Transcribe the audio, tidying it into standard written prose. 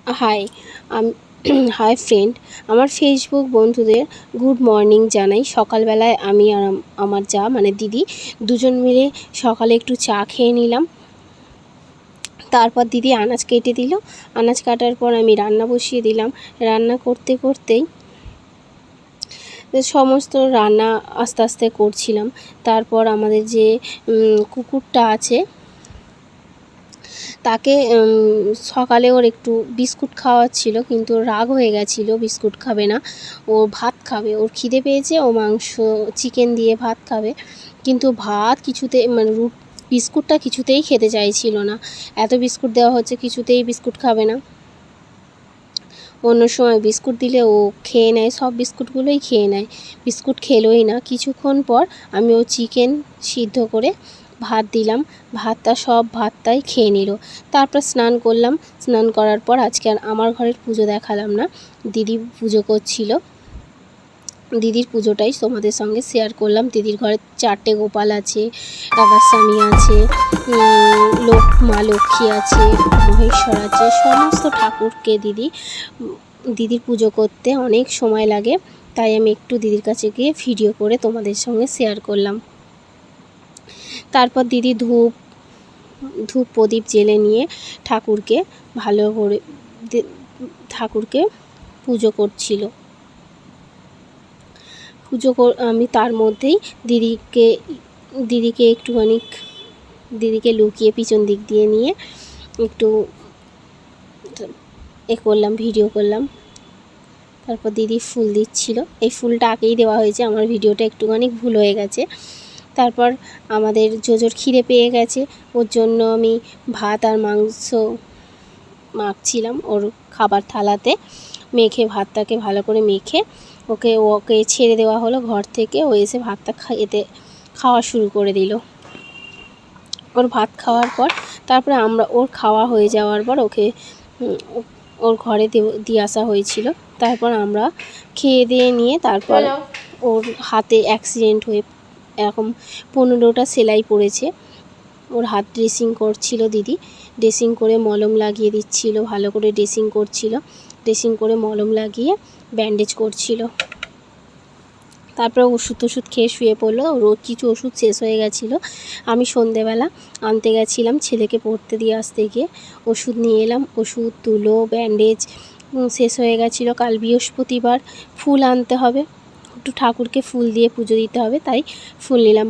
High আমি hi friend, আমার Facebook বন্ধুদের গুড মর্নিং জানাই। সকালবেলায় আমি আর আমার যা মানে দিদি দুজন মিলে সকালে একটু চা খেয়ে নিলাম। তারপর দিদি আনাজ কেটে দিল। আনাজ কাটার পর আমি রান্না বসিয়ে দিলাম। রান্না করতে করতেই সমস্ত রান্না আস্তে আস্তে করছিলাম। তারপর আমাদের যে কুকুরটা আছে তাকে সকালে ওর একটু বিস্কুট খাওয়াচ্ছিল, কিন্তু রাগ হয়ে গেছিলো, বিস্কুট খাবে না, ও ভাত খাবে। ওর খিদে পেয়েছে, ও মাংস চিকেন দিয়ে ভাত খাবে, কিন্তু ভাত কিছুতে মানে বিস্কুটটা কিছুতেই খেতে চাইছিল না। এত বিস্কুট দেওয়া হচ্ছে, কিছুতেই বিস্কুট খাবে না। অন্য সময় বিস্কুট দিলে ও খেয়ে নেয়, সব বিস্কুটগুলোই খেয়ে নেয়, বিস্কুট খেলোই না। কিছুক্ষণ পর আমি ও চিকেন সিদ্ধ করে ভাত দিলাম, ভাতটাই খেয়ে নিল। তারপর স্নান করলাম। স্নান করার পর আজকে আর আমার ঘরের পুজো দেখালাম না, দিদি পুজো করছিল, দিদির পুজোটাই তোমাদের সঙ্গে শেয়ার করলাম। দিদির ঘরে 4টে গোপাল আছে, রাধাস্বামী আছে, মা লক্ষ্মী আছে, মহেশ্বর আছে, সমস্ত ঠাকুরকে দিদির পুজো করতে অনেক সময় লাগে, তাই আমি একটু দিদির কাছে গিয়ে ভিডিও করে তোমাদের সঙ্গে শেয়ার করলাম। তারপর দিদি ধূপ প্রদীপ জ্বেলে নিয়ে ঠাকুরকে ভালো করে ঠাকুরকে পুজো করছিল। আমি তার মধ্যেই দিদিকে একটুখানি দিদিকে লুকিয়ে পিছন দিক দিয়ে নিয়ে একটু করলাম, ভিডিও করলাম। তারপর দিদি ফুল দিচ্ছিল, এই ফুলটা আগেই দেওয়া হয়েছে, আমার ভিডিওটা একটুখানি ভুল হয়ে গেছে। তারপর আমাদের জোজোর খিদে পেয়ে গেছে, ওর জন্য আমি ভাত আর মাংস মাখছিলাম ওর খাবার থালাতে মেখে, ভাতটাকে ভালো করে মেখে ওকে ছেড়ে দেওয়া হলো ঘর থেকে। ও এসে ভাতটা খাওয়া শুরু করে দিল। ওর ভাত খাওয়ার পর তারপরে ওর খাওয়া হয়ে যাওয়ার পর ওকে ওর ঘরে দিয়ে আসা হয়েছিল। তারপর আমরা খেয়ে দিয়ে নিয়ে তারপর ওর হাতে অ্যাক্সিডেন্ট হয়ে এরকম 15টা সেলাই পড়েছে। ওর হাত ড্রেসিং করছিল দিদি, ড্রেসিং করে মলম লাগিয়ে দিচ্ছিল, ভালো করে ড্রেসিং করছিল, ড্রেসিং করে মলম লাগিয়ে ব্যান্ডেজ করছিল। তারপরে ওষুধ খেয়ে শুয়ে পড়লো। ওর কিছু ওষুধ শেষ হয়ে গেছিলো, আমি সন্ধেবেলা আনতে গেছিলাম, ছেলেকে পড়তে দিয়ে আসতে গিয়ে ওষুধ নিয়ে এলাম। ওষুধ, তুলো, ব্যান্ডেজ শেষ হয়ে গেছিলো। কাল বৃহস্পতিবার, ফুল আনতে হবে, একটু ঠাকুরকে ফুল দিয়ে পুজো দিতে হবে, তাই ফুল নিলাম।